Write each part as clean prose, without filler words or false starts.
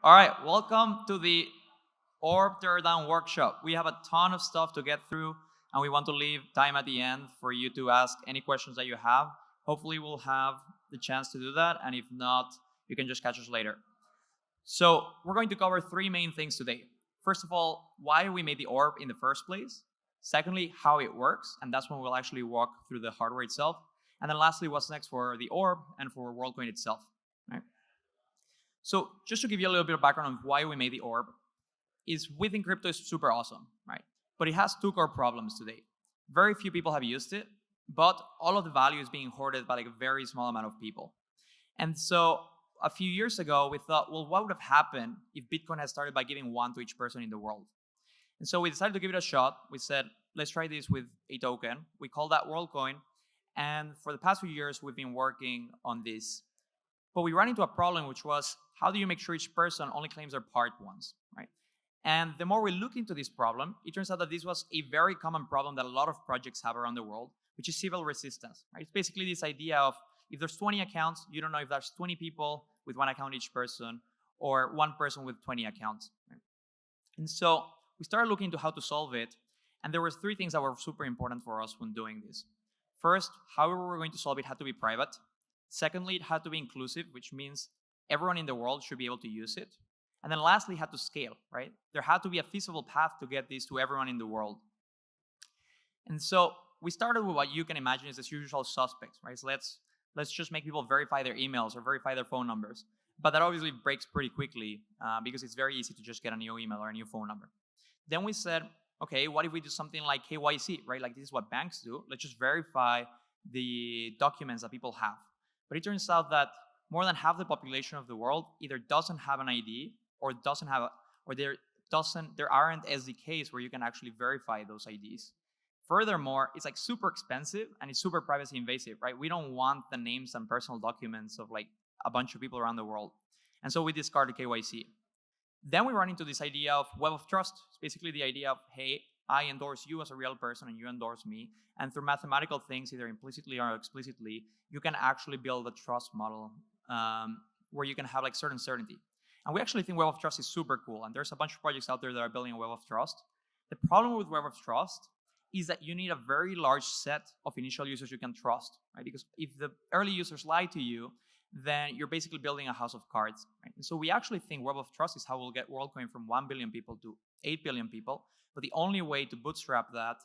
All right, welcome to the Orb Teardown workshop. We have a ton of stuff to get through, and we want to leave time at the end for you to ask any questions that you have. Hopefully, we'll have the chance to do that, and if not, you can just catch us later. So we're going to cover three main things today. First of all, why we made the orb in the first place. Secondly, how it works, and that's when we'll actually walk through the hardware itself. And then lastly, what's next for the orb and for Worldcoin itself. Right? So just to give you a little bit of background on why we made the orb, is we think crypto is super awesome, right? But it has two core problems today. Very few people have used it, but all of the value is being hoarded by like a very small amount of people. And so a few years ago, we thought, well, what would have happened if Bitcoin had started by giving one to each person in the world? And so we decided to give it a shot. We said, let's try this with a token. We called that Worldcoin. And for the past few years, we've been working on this. But we ran into a problem, which was, how do you make sure each person only claims their part once, right? And the more we look into this problem, it turns out that this was a very common problem that a lot of projects have around the world, which is civil resistance, right? It's basically this idea of, if there's 20 accounts, you don't know if there's 20 people with one account each person, or one person with 20 accounts, right? And so we started looking into how to solve it, and there were three things that were super important for us when doing this. First, however we were going to solve it had to be private. Secondly, it had to be inclusive, which means everyone in the world should be able to use it. And then lastly, it had to scale, right? There had to be a feasible path to get this to everyone in the world. And so we started with what you can imagine is the usual suspects, right? So let's just make people verify their emails or verify their phone numbers. But that obviously breaks pretty quickly because it's very easy to just get a new email or a new phone number. Then we said, okay, what if we do something like KYC, right? Like this is what banks do. Let's just verify the documents that people have. But it turns out that more than half the population of the world either doesn't have an ID or there aren't SDKs where you can actually verify those IDs. Furthermore, it's like super expensive and it's super privacy invasive, right? We don't want the names and personal documents of like a bunch of people around the world. And so we discarded KYC. Then we run into this idea of web of trust. It's basically the idea of, hey, I endorse you as a real person and you endorse me. And through mathematical things, either implicitly or explicitly, you can actually build a trust model where you can have like certain certainty. And we actually think web of trust is super cool. And there's a bunch of projects out there that are building a web of trust. The problem with web of trust is that you need a very large set of initial users you can trust, right? Because if the early users lie to you, then you're basically building a house of cards, right? And so we actually think web of trust is how we'll get Worldcoin from 1 billion people to 8 billion people. But the only way to bootstrap that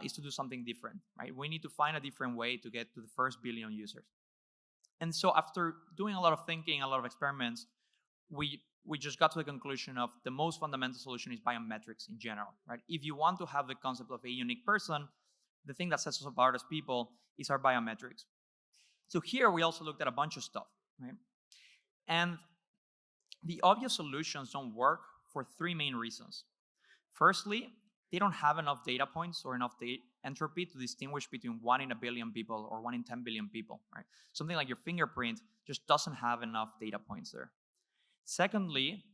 is to do something different, right? We need to find a different way to get to the first billion users. And so after doing a lot of thinking, a lot of experiments, we just got to the conclusion of the most fundamental solution is biometrics in general, right? If you want to have the concept of a unique person, the thing that sets us apart as people is our biometrics. So here we also looked at a bunch of stuff, right? And the obvious solutions don't work for three main reasons. Firstly, they don't have enough data points or enough entropy to distinguish between 1 in a billion people or 1 in 10 billion people, right? Something like your fingerprint just doesn't have enough data points there. Secondly,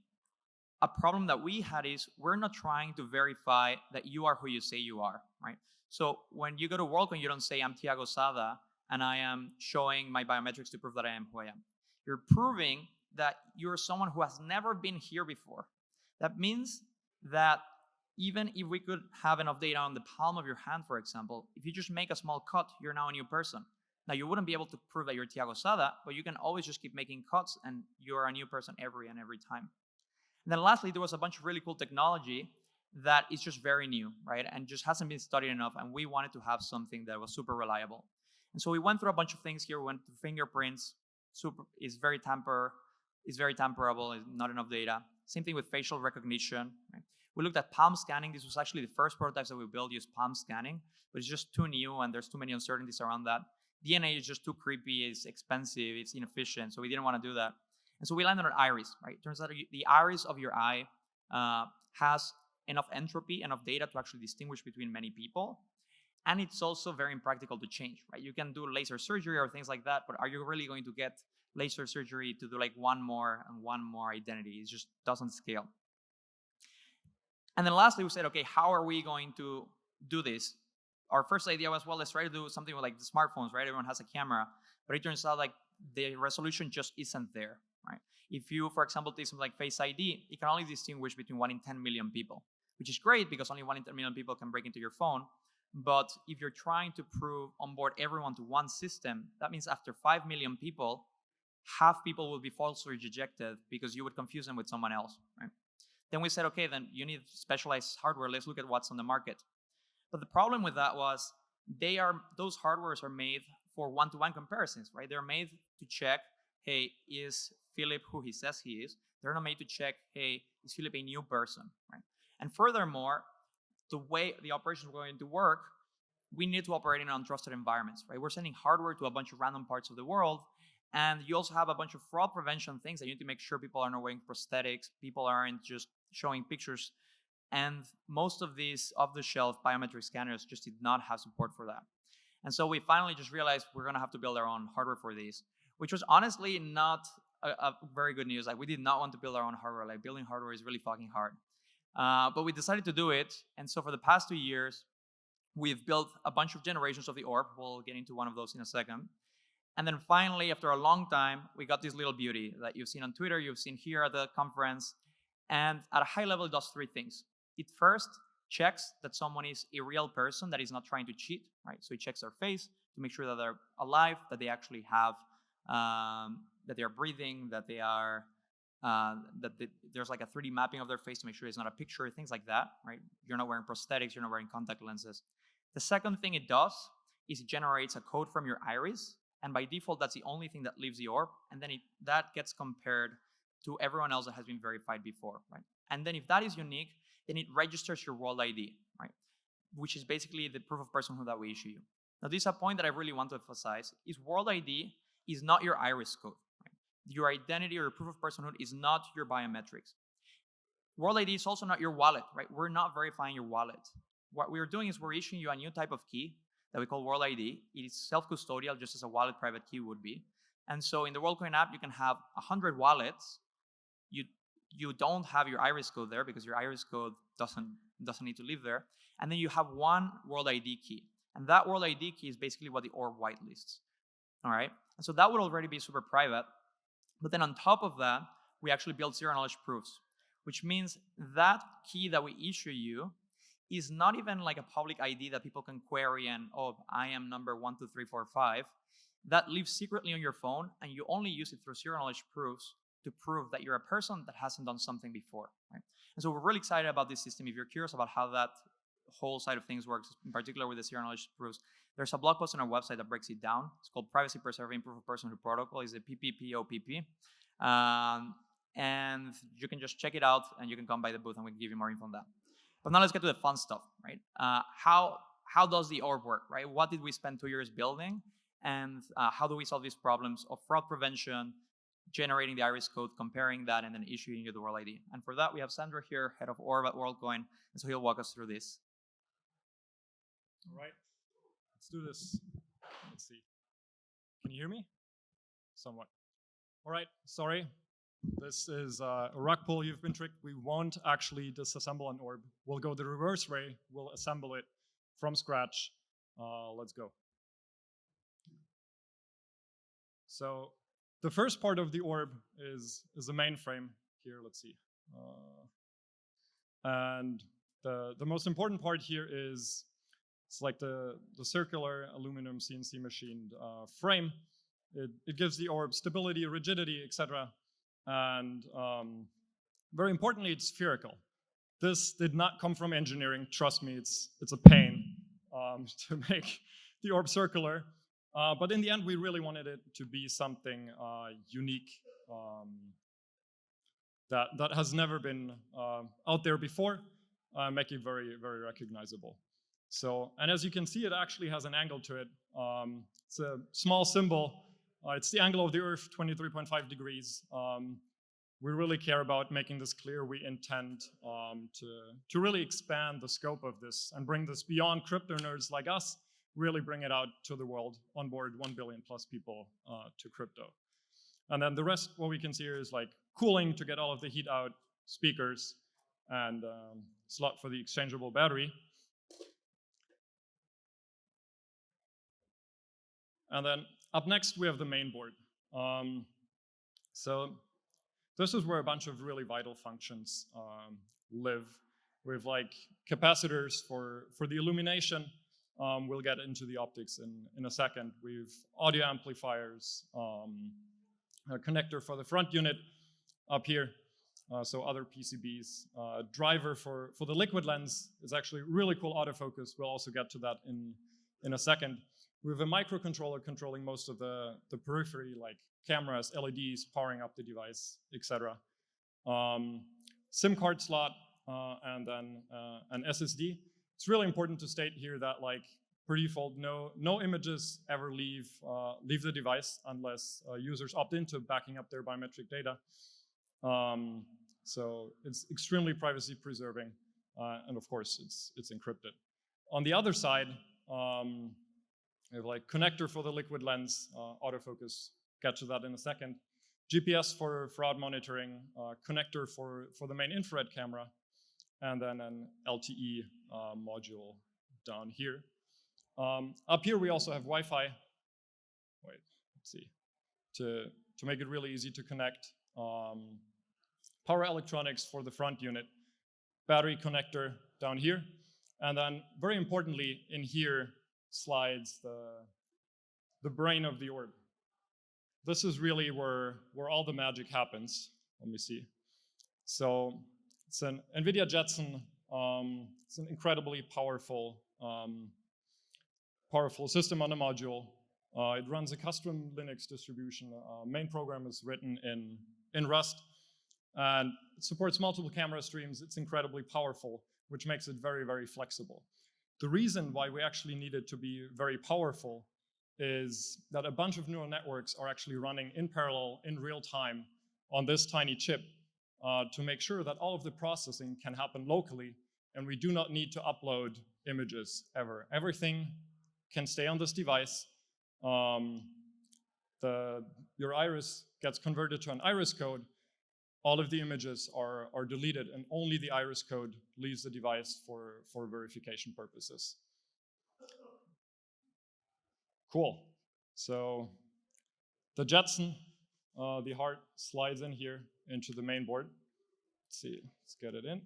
a problem that we had is we're not trying to verify that you are who you say you are, right? So when you go to Worldcoin, you don't say, I'm Tiago Sada, and I am showing my biometrics to prove that I am who I am. You're proving that you're someone who has never been here before. That means that even if we could have enough data on the palm of your hand, for example, if you just make a small cut, you're now a new person. Now, you wouldn't be able to prove that you're Tiago Sada, but you can always just keep making cuts and you're a new person every time. And then lastly, there was a bunch of really cool technology that is just very new, right? And just hasn't been studied enough. And we wanted to have something that was super reliable. And so we went through a bunch of things here. We went through fingerprints, is very tamperable, not enough data. Same thing with facial recognition, right? We looked at palm scanning. This was actually the first prototypes that we built use palm scanning, but it's just too new and there's too many uncertainties around that. DNA is just too creepy, it's expensive, it's inefficient, so we didn't want to do that. And so we landed on iris, right? Turns out the iris of your eye has enough entropy, enough data to actually distinguish between many people. And it's also very impractical to change, right? You can do laser surgery or things like that, but are you really going to get laser surgery to do like one more identity? It just doesn't scale. And then lastly, we said, okay, how are we going to do this? Our first idea was, well, let's try to do something with like the smartphones, right? Everyone has a camera, but it turns out like the resolution just isn't there, right? If you, for example, take something like Face ID, it can only distinguish between 1 in 10 million people, which is great because only 1 in 10 million people can break into your phone. But if you're trying to onboard everyone to one system, that means after 5 million people, half people will be falsely rejected because you would confuse them with someone else, right? Then we said, okay, then you need specialized hardware. Let's look at what's on the market. But the problem with that was those hardwares are made for one-to-one comparisons, right? They're made to check, hey, is Philip who he says he is? They're not made to check, hey, is Philip a new person, right? And furthermore, the way the operations are going to work, we need to operate in untrusted environments, right? We're sending hardware to a bunch of random parts of the world, and you also have a bunch of fraud prevention things that you need to make sure people are not wearing prosthetics, people aren't just showing pictures, and most of these off-the-shelf biometric scanners just did not have support for that. And so we finally just realized we're going to have to build our own hardware for these, which was honestly not a very good news. Like, we did not want to build our own hardware. Like, building hardware is really fucking hard. But we decided to do it, and so for the past 2 years, we've built a bunch of generations of the orb. We'll get into one of those in a second. And then finally, after a long time, we got this little beauty that you've seen on Twitter, you've seen here at the conference. And at a high level, it does 3 things. It first checks that someone is a real person that is not trying to cheat, right? So it checks their face to make sure that they're alive, that they actually have, that they are breathing, that they are, there's like a 3D mapping of their face to make sure it's not a picture, things like that, right? You're not wearing prosthetics, you're not wearing contact lenses. The second thing it does is it generates a code from your iris, and by default, that's the only thing that leaves the orb, and then that gets compared to everyone else that has been verified before, right? And then if that is unique, then it registers your World ID, right? Which is basically the proof of personhood that we issue you. Now, this is a point that I really want to emphasize, is World ID is not your iris code, right? Your identity or your proof of personhood is not your biometrics. World ID is also not your wallet, right? We're not verifying your wallet. What we're doing is we're issuing you a new type of key that we call World ID. It is self-custodial, just as a wallet private key would be. And so in the Worldcoin app, you can have 100 wallets. You don't have your iris code there because your iris code doesn't need to live there. And then you have one World ID key. And that World ID key is basically what the orb whitelists. All right? And so that would already be super private. But then on top of that, we actually build zero knowledge proofs, which means that key that we issue you is not even like a public ID that people can query and, oh, I am number 12345. That lives secretly on your phone, and you only use it through zero knowledge proofs to prove that you're a person that hasn't done something before, right? And so we're really excited about this system. If you're curious about how that whole side of things works, in particular with the zero knowledge proofs, there's a blog post on our website that breaks it down. It's called Privacy Preserving Proof of Personhood Protocol. It's the PPPOPP. And you can just check it out, and you can come by the booth, and we can give you more info on that. But now let's get to the fun stuff, right? How does the orb work, right? What did we spend 2 years building? And how do we solve these problems of fraud prevention, generating the iris code, comparing that, and then issuing you the World ID? And for that, we have Sandro here, head of orb at Worldcoin, and so he'll walk us through this. All right, let's do this. Let's see. Can you hear me? Somewhat. All right, sorry. This is a rug pull. You've been tricked. We won't actually disassemble an orb. We'll go the reverse way. We'll assemble it from scratch. Let's go. So the first part of the orb is the mainframe here. Let's see. And the most important part here is it's like the circular aluminum CNC machined frame. It gives the orb stability, rigidity, etc. And very importantly, it's spherical. This did not come from engineering. Trust me, it's a pain to make the orb circular. But in the end, we really wanted it to be something unique that has never been out there before, make it very, very recognizable. So, and as you can see, it actually has an angle to it. It's a small symbol. It's the angle of the Earth, 23.5 degrees. We really care about making this clear. We intend to really expand the scope of this and bring this beyond crypto nerds like us, really bring it out to the world, onboard 1 billion plus people to crypto. And then the rest, what we can see here is like cooling to get all of the heat out, speakers, and slot for the exchangeable battery. And then up next, we have the main board. So this is where a bunch of really vital functions live. We have like capacitors for the illumination. We'll get into the optics in a second. We have audio amplifiers, a connector for the front unit up here, so other PCBs. Driver for the liquid lens is actually really cool autofocus. We'll also get to that in a second. We have a microcontroller controlling most of the periphery, like cameras, LEDs, powering up the device, etc. SIM card slot, and then an SSD. It's really important to state here that, like, per default, no images ever leave the device unless users opt into backing up their biometric data. So it's extremely privacy preserving, and of course it's encrypted. On the other side, we have like connector for the liquid lens, autofocus. Get to that in a second. GPS for fraud monitoring, connector for the main infrared camera, and then an LTE module down here. Up here we also have Wi-Fi. Wait, let's see. To make it really easy to connect. Power electronics for the front unit. Battery connector down here. And then, very importantly, in here slides the brain of the orb. This is really where all the magic happens. Let me see. So it's an NVIDIA Jetson. It's an incredibly powerful system on a module. It runs a custom Linux distribution. Main program is written in Rust, and it supports multiple camera streams. It's incredibly powerful, which makes it very, very flexible. The reason why we actually need it to be very powerful is that a bunch of neural networks are actually running in parallel in real time on this tiny chip to make sure that all of the processing can happen locally, and we do not need to upload images ever. Everything can stay on this device. Your iris gets converted to an iris code. All of the images are deleted, and only the iris code leaves the device for verification purposes. Cool. So the Jetson, the heart slides in here into the main board. Let's see, let's get it in.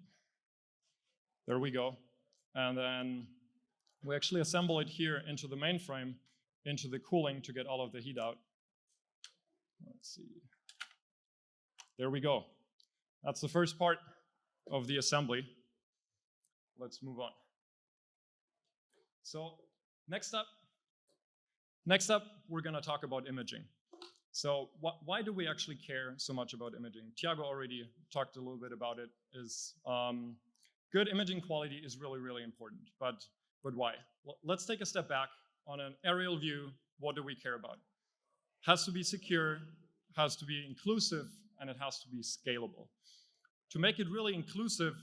There we go. And then we actually assemble it here into the mainframe, into the cooling to get all of the heat out. Let's see. There we go. That's the first part of the assembly. Let's move on. So next up, we're going to talk about imaging. So why do we actually care so much about imaging? Tiago already talked a little bit about it. Good imaging quality is really, really important. But why? Well, let's take a step back. On an aerial view, what do we care about? Has to be secure, has to be inclusive, and it has to be scalable. To make it really inclusive,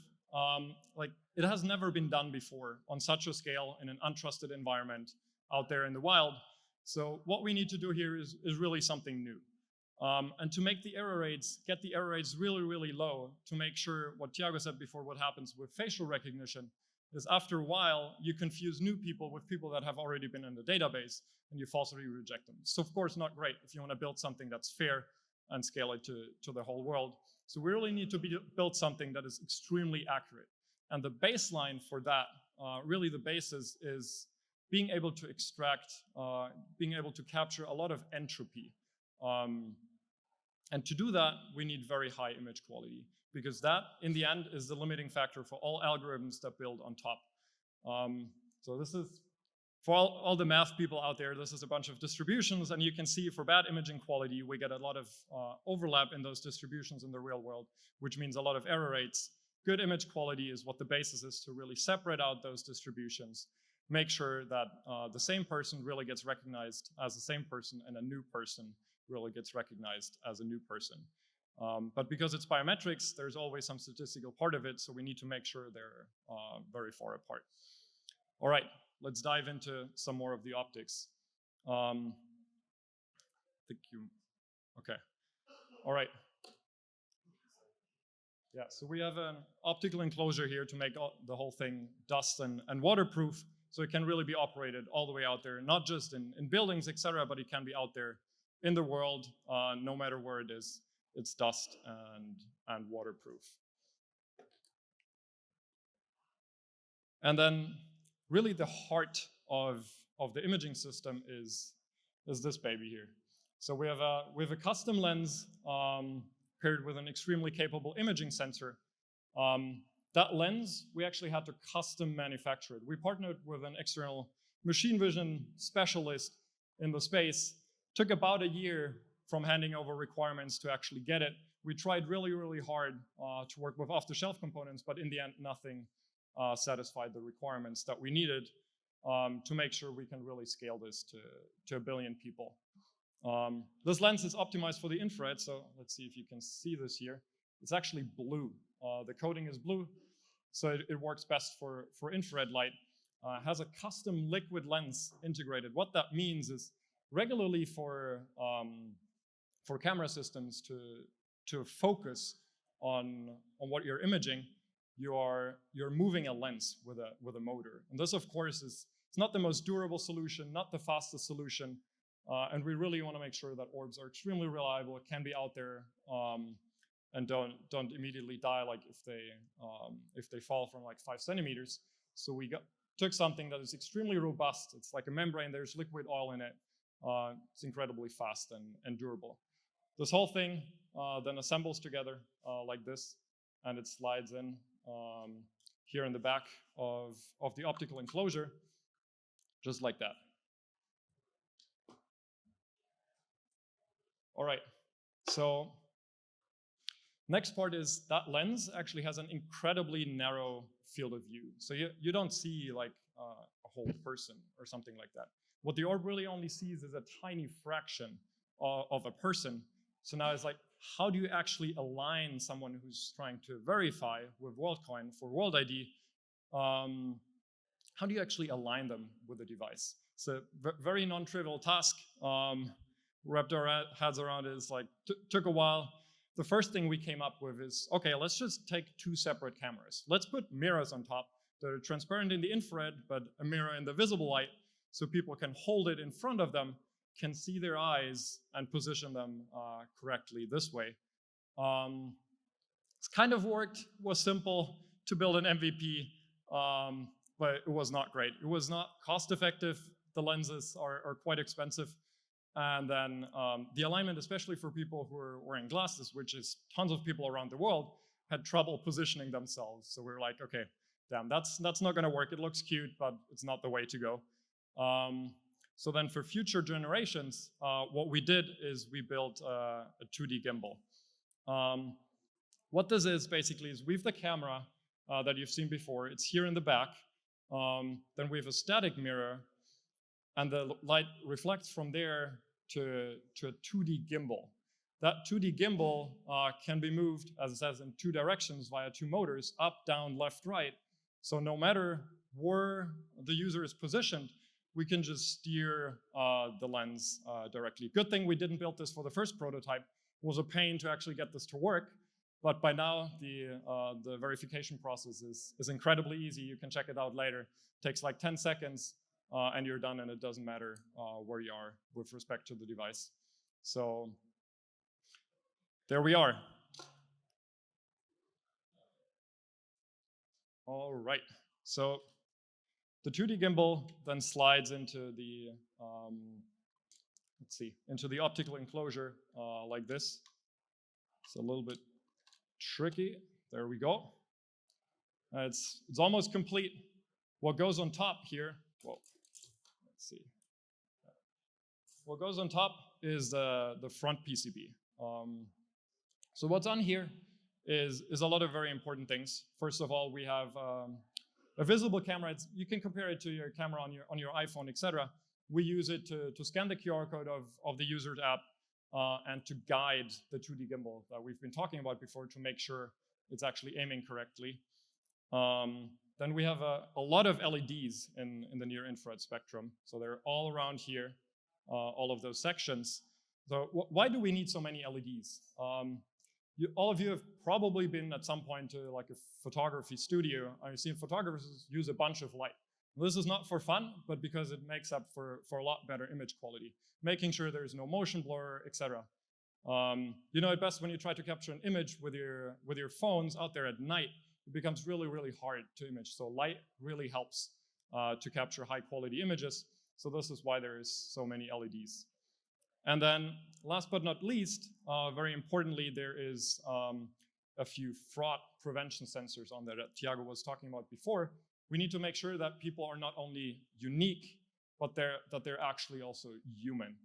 it has never been done before on such a scale in an untrusted environment out there in the wild. So what we need to do here is really something new. And to make the error rates, get the error rates really, really low, to make sure what Tiago said before, what happens with facial recognition is after a while, you confuse new people with people that have already been in the database, and you falsely reject them. So of course, not great if you want to build something that's fair and scale it to the whole world. So we really need to build something that is extremely accurate. And the baseline for that, really the basis is being able to extract, being able to capture a lot of entropy. And to do that, we need very high image quality, because that, in the end, is the limiting factor for all algorithms that build on top. So this is, for all the math people out there, this is a bunch of distributions, and you can see for bad imaging quality, we get a lot of overlap in those distributions in the real world, which means a lot of error rates. Good image quality is what the basis is to really separate out those distributions, make sure that the same person really gets recognized as the same person, and a new person really gets recognized as a new person. But because it's biometrics, there's always some statistical part of it, so we need to make sure they're very far apart. All right, let's dive into some more of the optics. Okay, all right. Yeah, so we have an optical enclosure here to make the whole thing dust and waterproof, so it can really be operated all the way out there, not just in buildings, etc., but it can be out there in the world, no matter where it is. it's dust and waterproof. And then really the heart of the imaging system is this baby here. So we have a custom lens paired with an extremely capable imaging sensor. That lens, we actually had to custom manufacture it. We partnered with an external machine vision specialist in the space. Took about a year from handing over requirements to actually get it. We tried really, really hard to work with off-the-shelf components, but in the end, nothing satisfied the requirements that we needed to make sure we can really scale this to 1 billion people. This lens is optimized for the infrared, so let's see if you can see this here. It's actually blue. The coating is blue, so it works best for infrared light. Has a custom liquid lens integrated. What that means is regularly for camera systems to focus on what you're imaging, you're moving a lens with a motor. And this, of course, it's not the most durable solution, not the fastest solution, and we really want to make sure that orbs are extremely reliable, can be out there, and don't immediately die like if they fall from like 5 centimeters. So we took something that is extremely robust. It's like a membrane. There's liquid oil in it. It's incredibly fast and durable. This whole thing then assembles together like this, and it slides in here in the back of the optical enclosure, just like that. All right, so next part is that lens actually has an incredibly narrow field of view. So you don't see like a whole person or something like that. What the orb really only sees is a tiny fraction of a person. So now it's like, how do you actually align someone who's trying to verify with Worldcoin for World ID? How do you actually align them with the device? It's a very non-trivial task. Wrapped our heads around it, like took a while. The first thing we came up with is, okay, let's just take 2 separate cameras. Let's put mirrors on top that are transparent in the infrared, but a mirror in the visible light, so people can hold it in front of them, can see their eyes, and position them correctly this way. It's kind of worked, was simple to build an MVP, but it was not great. It was not cost effective. The lenses are quite expensive. And then the alignment, especially for people who are wearing glasses, which is tons of people around the world, had trouble positioning themselves. So we were like, okay, damn, that's not going to work. It looks cute, but it's not the way to go. So then for future generations, what we did is we built a 2D gimbal. What this is basically is we have the camera that you've seen before. It's here in the back. Then we have a static mirror, and the light reflects from there to a 2D gimbal. That 2D gimbal can be moved, as it says, in 2 directions via 2 motors, up, down, left, right. So no matter where the user is positioned, we can just steer the lens directly. Good thing we didn't build this for the first prototype. It was a pain to actually get this to work, but by now the verification process is incredibly easy. You can check it out later. It takes like 10 seconds. And you're done, and it doesn't matter where you are with respect to the device. So there we are. All right. So the 2D gimbal then slides into the into the optical enclosure like this. It's a little bit tricky. There we go. It's almost complete. What goes on top here? Whoa. Let's see. What goes on top is the front PCB. So what's on here is a lot of very important things. First of all, we have a visible camera. You can compare it to your camera on your iPhone, etc. We use it to scan the QR code of the user's app and to guide the 2D gimbal that we've been talking about before to make sure it's actually aiming correctly. Then we have a lot of LEDs in the near infrared spectrum. So they're all around here, all of those sections. So why do we need so many LEDs? All of you have probably been at some point to like a photography studio. I've seen photographers use a bunch of light. This is not for fun, but because it makes up for a lot better image quality, making sure there's no motion blur, etc. You know it best when you try to capture an image with your phones out there at night. It becomes really, really hard to image. So light really helps to capture high quality images. So this is why there's so many LEDs. And then last but not least, very importantly, there is a few fraud prevention sensors on there that Tiago was talking about before. We need to make sure that people are not only unique, but that they're actually also human,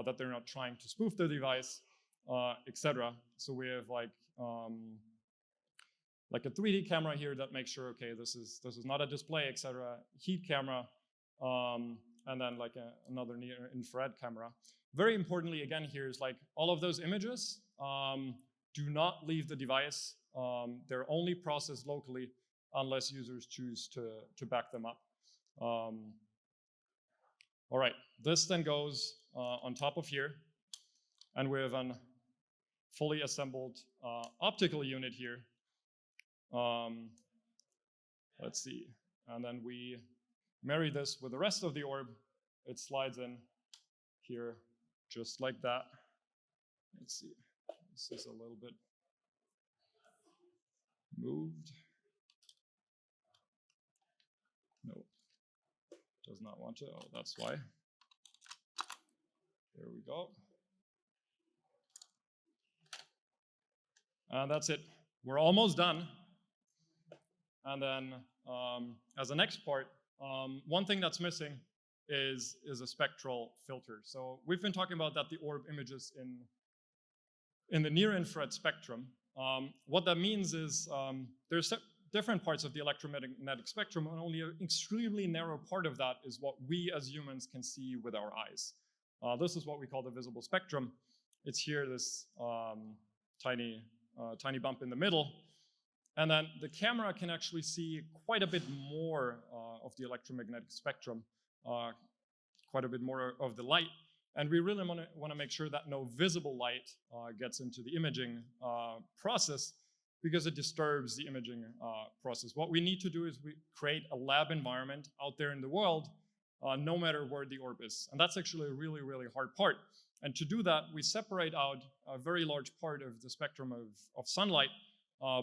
that they're not trying to spoof the device, etc. So we have like a 3D camera here that makes sure, okay, this is not a display, etc. Heat camera, and then like another near infrared camera. Very importantly, again, here is like all of those images do not leave the device. They're only processed locally unless users choose to back them up. All right, this then goes on top of here, and we have a fully assembled optical unit here. Let's see, and then we marry this with the rest of the orb. It slides in here just like that. Let's see, this is a little bit moved. No, does not want to. Oh, that's why. There we go. And that's it. We're almost done. And then as the next part, one thing that's missing is a spectral filter. So we've been talking about that the orb images in the near-infrared spectrum. What that means is there's different parts of the electromagnetic spectrum, and only an extremely narrow part of that is what we as humans can see with our eyes. This is what we call the visible spectrum. It's here, this tiny bump in the middle. And then the camera can actually see quite a bit more of the electromagnetic spectrum, quite a bit more of the light. And we really want to make sure that no visible light gets into the imaging process, because it disturbs the imaging process. What we need to do is we create a lab environment out there in the world, no matter where the orb is. And that's actually a really, really hard part. And to do that, we separate out a very large part of the spectrum of sunlight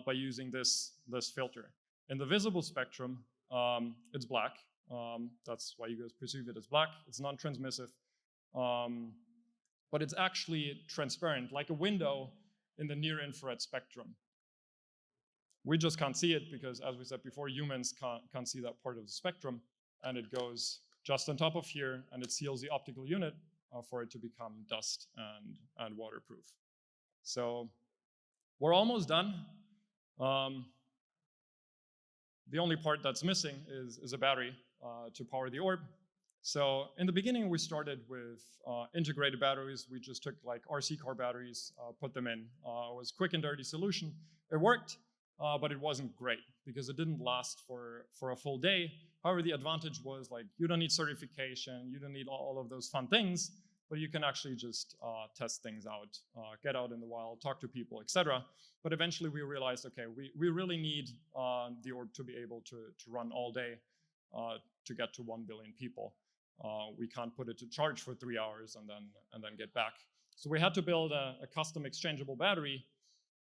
by using this filter. In the visible spectrum, it's black. That's why you guys perceive it as black. It's non-transmissive. But it's actually transparent, like a window in the near-infrared spectrum. We just can't see it because, as we said before, humans can't see that part of the spectrum, and it goes just on top of here, and it seals the optical unit for it to become dust and waterproof. So we're almost done. The only part that's missing is a battery to power the orb. So in the beginning, we started with integrated batteries. We just took like RC car batteries, put them in. It was a quick and dirty solution. It worked, but it wasn't great because it didn't last for a full day. However, the advantage was like you don't need certification, you don't need all of those fun things, but you can actually just test things out, get out in the wild, talk to people, etc. But eventually we realized, okay, we really need the orb to be able to run all day to get to 1 billion people. We can't put it to charge for 3 hours and then get back. So we had to build a custom exchangeable battery.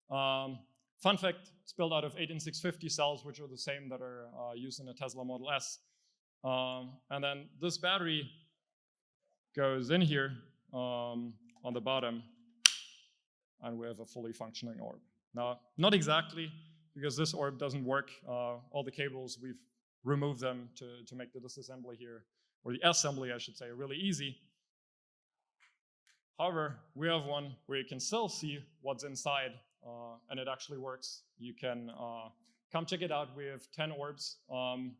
Fun fact, it's built out of 18650 cells, which are the same that are used in a Tesla Model S. And then this battery goes in here on the bottom, and we have a fully functioning orb. Now, not exactly, because this orb doesn't work. All the cables, we've removed them to make the disassembly here, or the assembly, I should say, really easy. However, we have one where you can still see what's inside, and it actually works. You can come check it out. We have 10 orbs,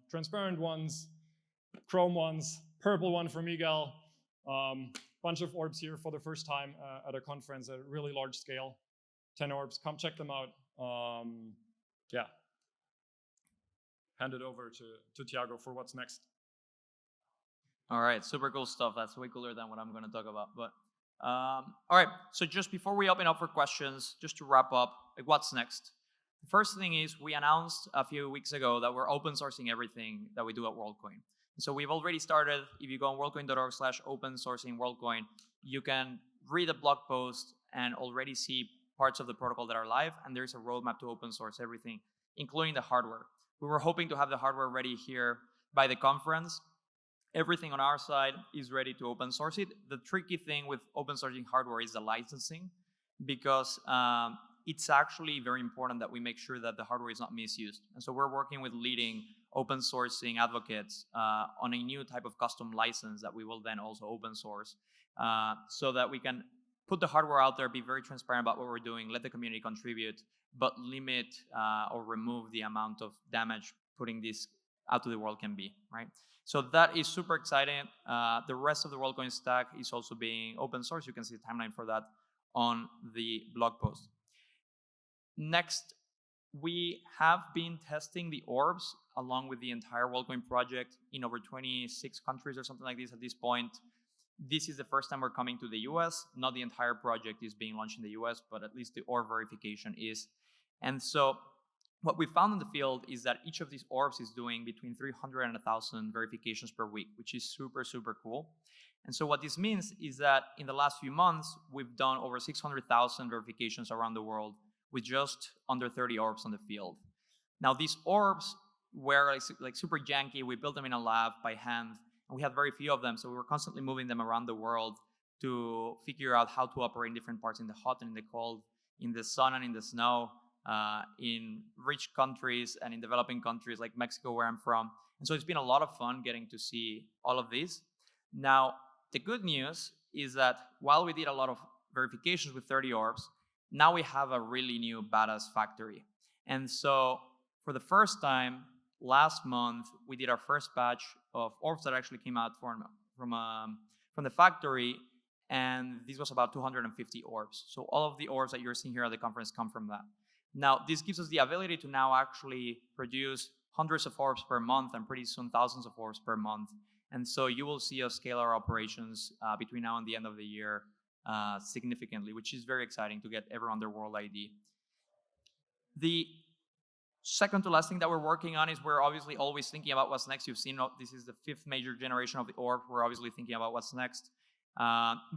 transparent ones, chrome ones, purple one for Miguel, bunch of orbs here for the first time at a conference at a really large scale. 10 orbs, come check them out. Yeah. Hand it over to Tiago for what's next. All right, super cool stuff. That's way cooler than what I'm going to talk about. But all right, so just before we open up for questions, just to wrap up, like what's next? The first thing is we announced a few weeks ago that we're open sourcing everything that we do at Worldcoin. So we've already started. If you go on worldcoin.org/open sourcing Worldcoin, you can read a blog post and already see parts of the protocol that are live, and there's a roadmap to open source everything, including the hardware. We were hoping to have the hardware ready here by the conference. Everything on our side is ready to open source it. The tricky thing with open sourcing hardware is the licensing, because it's actually very important that we make sure that the hardware is not misused. And so we're working with leading open sourcing advocates on a new type of custom license that we will then also open source, so that we can put the hardware out there, be very transparent about what we're doing, let the community contribute, but limit or remove the amount of damage putting this out to the world can be, right? So that is super exciting. The rest of the Worldcoin stack is also being open source. You can see the timeline for that on the blog post. Next, we have been testing the orbs along with the entire Worldcoin project in over 26 countries or something like this at this point. This is the first time we're coming to the US. Not the entire project is being launched in the US, but at least the orb verification is. And so what we found in the field is that each of these orbs is doing between 300 and 1,000 verifications per week, which is super, super cool. And so what this means is that in the last few months, we've done over 600,000 verifications around the world with just under 30 orbs on the field. Now, these orbs were like super janky. We built them in a lab by hand, and we had very few of them, so we were constantly moving them around the world to figure out how to operate in different parts, in the hot and in the cold, in the sun and in the snow, in rich countries and in developing countries like Mexico, where I'm from. And so it's been a lot of fun getting to see all of these. Now, the good news is that while we did a lot of verifications with 30 orbs, now we have a really new badass factory. And so for the first time, last month, we did our first batch of orbs that actually came out from the factory, and this was about 250 orbs. So all of the orbs that you're seeing here at the conference come from that. Now, this gives us the ability to now actually produce hundreds of orbs per month and pretty soon thousands of orbs per month. And so you will see us scale our operations between now and the end of the year significantly, which is very exciting to get everyone their world ID. The second to last thing that we're working on is we're obviously always thinking about what's next. You've seen this is the 5th major generation of the orb. We're obviously thinking about what's next.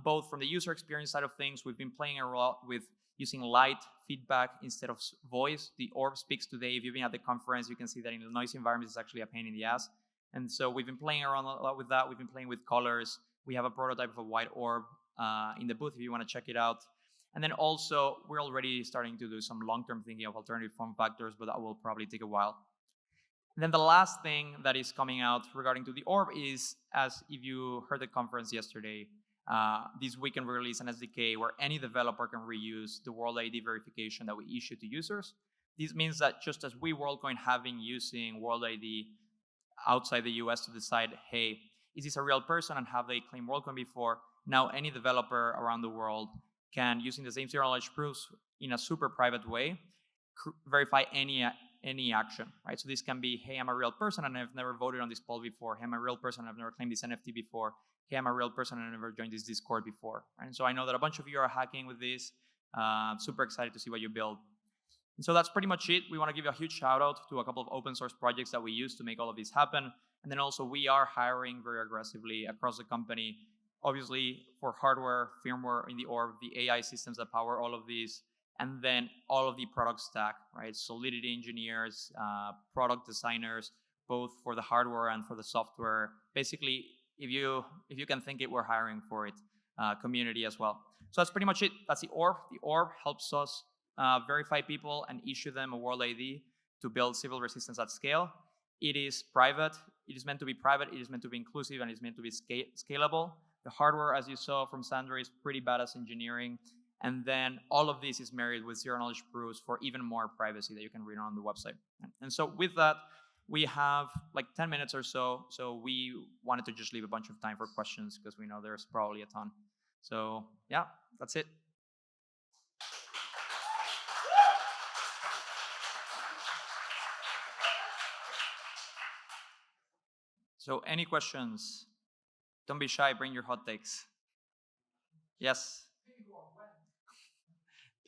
Both from the user experience side of things, we've been playing a lot with using light feedback instead of voice. The orb speaks today. If you've been at the conference, you can see that in a noisy environment, it's actually a pain in the ass. And so we've been playing around a lot with that. We've been playing with colors. We have a prototype of a white orb in the booth if you want to check it out. And then also, we're already starting to do some long-term thinking of alternative form factors, but that will probably take a while. And then the last thing that is coming out regarding to the orb is, as if you heard the conference yesterday, this weekend we release an SDK where any developer can reuse the World ID verification that we issue to users. This means that just as we, Worldcoin, have been using World ID outside the US to decide, hey, is this a real person and have they claimed Worldcoin before? Now any developer around the world can, using the same zero-knowledge proofs in a super private way, verify any action, right? So this can be, hey, I'm a real person and I've never voted on this poll before. Hey, I'm a real person and I've never claimed this NFT before. Hey, I'm a real person and I've never joined this Discord before. Right? And so I know that a bunch of you are hacking with this. Super excited to see what you build. And so that's pretty much it. We want to give a huge shout out to a couple of open source projects that we use to make all of this happen. And then also we are hiring very aggressively across the company, obviously for hardware, firmware in the orb, the AI systems that power all of these, and then all of the product stack, right? Solidity engineers, product designers, both for the hardware and for the software. Basically, if you can think it, we're hiring for it, community as well. So that's pretty much it. That's the orb. The orb helps us verify people and issue them a World ID to build civil resistance at scale. It is private. It is meant to be private. It is meant to be inclusive, and it's meant to be scalable. The hardware, as you saw from Sandro, is pretty badass engineering. And then all of this is married with zero-knowledge proofs for even more privacy that you can read on the website. And so with that, we have like 10 minutes or so. So we wanted to just leave a bunch of time for questions because we know there's probably a ton. So yeah, that's it. So any questions? Don't be shy, bring your hot takes. Yes?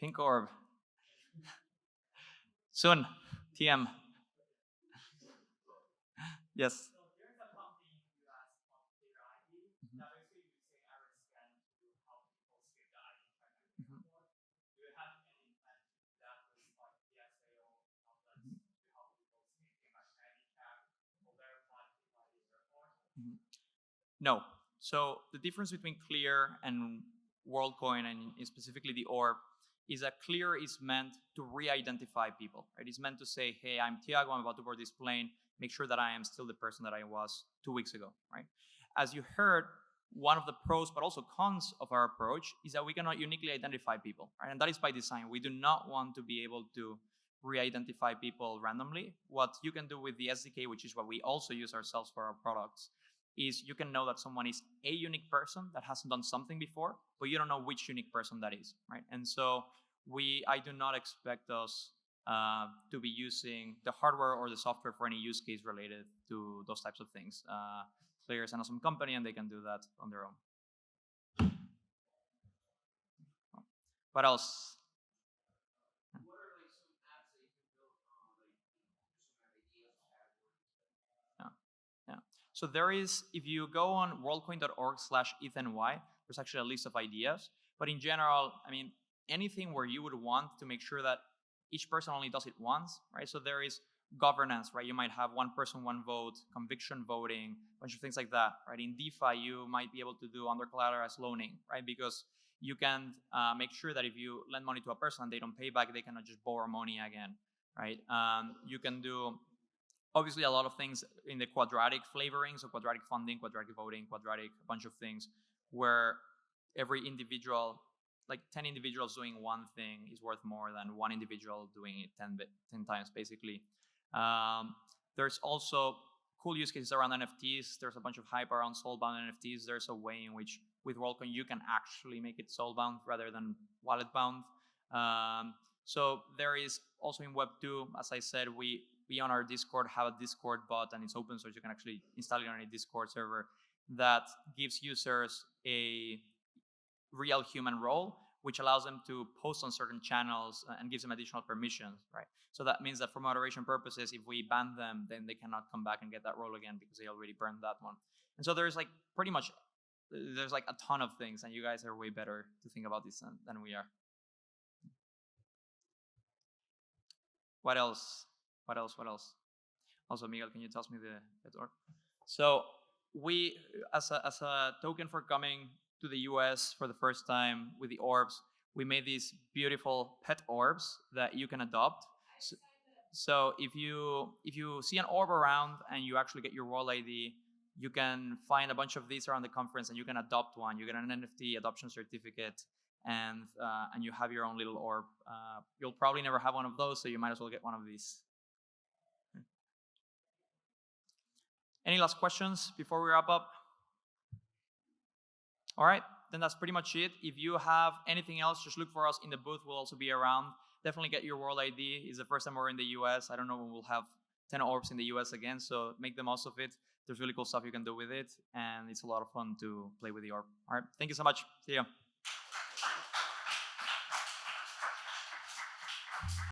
Pink orb. Soon, TM. Yes. No. So the difference between Clear and Worldcoin, and specifically the orb, is that Clear is meant to re-identify people. Right? It's meant to say, hey, I'm Tiago, I'm about to board this plane. Make sure that I am still the person that I was 2 weeks ago. Right? As you heard, one of the pros but also cons of our approach is that we cannot uniquely identify people. Right? And that is by design. We do not want to be able to re-identify people randomly. What you can do with the SDK, which is what we also use ourselves for our products, is you can know that someone is a unique person that hasn't done something before, but you don't know which unique person that is, right? And so I do not expect us to be using the hardware or the software for any use case related to those types of things. Clear is an awesome company, and they can do that on their own. What else? So there is, if you go on worldcoin.org/ETHNY, there's actually a list of ideas. But in general, I mean, anything where you would want to make sure that each person only does it once, right? So there is governance, right? You might have one person, one vote, conviction voting, a bunch of things like that, right? In DeFi, you might be able to do under collateralized loaning, right? Because you can make sure that if you lend money to a person and they don't pay back, they cannot just borrow money again, right? You can do obviously a lot of things in the quadratic flavoring, so quadratic funding, quadratic voting, quadratic, a bunch of things where every individual, like 10 individuals doing one thing is worth more than one individual doing it 10 times, basically. There's also cool use cases around NFTs. There's a bunch of hype around soulbound NFTs. There's a way in which with Worldcoin you can actually make it soulbound rather than wallet bound. So there is also in Web 2, as I said, we on our Discord have a Discord bot, and it's open source. You can actually install it on a Discord server that gives users a real human role, which allows them to post on certain channels and gives them additional permissions, right? So that means that for moderation purposes, if we ban them, then they cannot come back and get that role again because they already burned that one. And so there's like pretty much, there's like a ton of things, and you guys are way better to think about this than we are. What else? What else? Also, Miguel, can you tell me the orb? So we, as a token for coming to the US for the first time with the orbs, we made these beautiful pet orbs that you can adopt. So if you see an orb around and you actually get your World ID, you can find a bunch of these around the conference and you can adopt one. You get an NFT adoption certificate, and you have your own little orb. You'll probably never have one of those, so you might as well get one of these. Any last questions before we wrap up? All right, then that's pretty much it. If you have anything else, just look for us in the booth. We'll also be around. Definitely get your World ID. It's the first time we're in the US. I don't know when we'll have 10 orbs in the US again, so make the most of it. There's really cool stuff you can do with it, and it's a lot of fun to play with the orb. All right, thank you so much. See ya.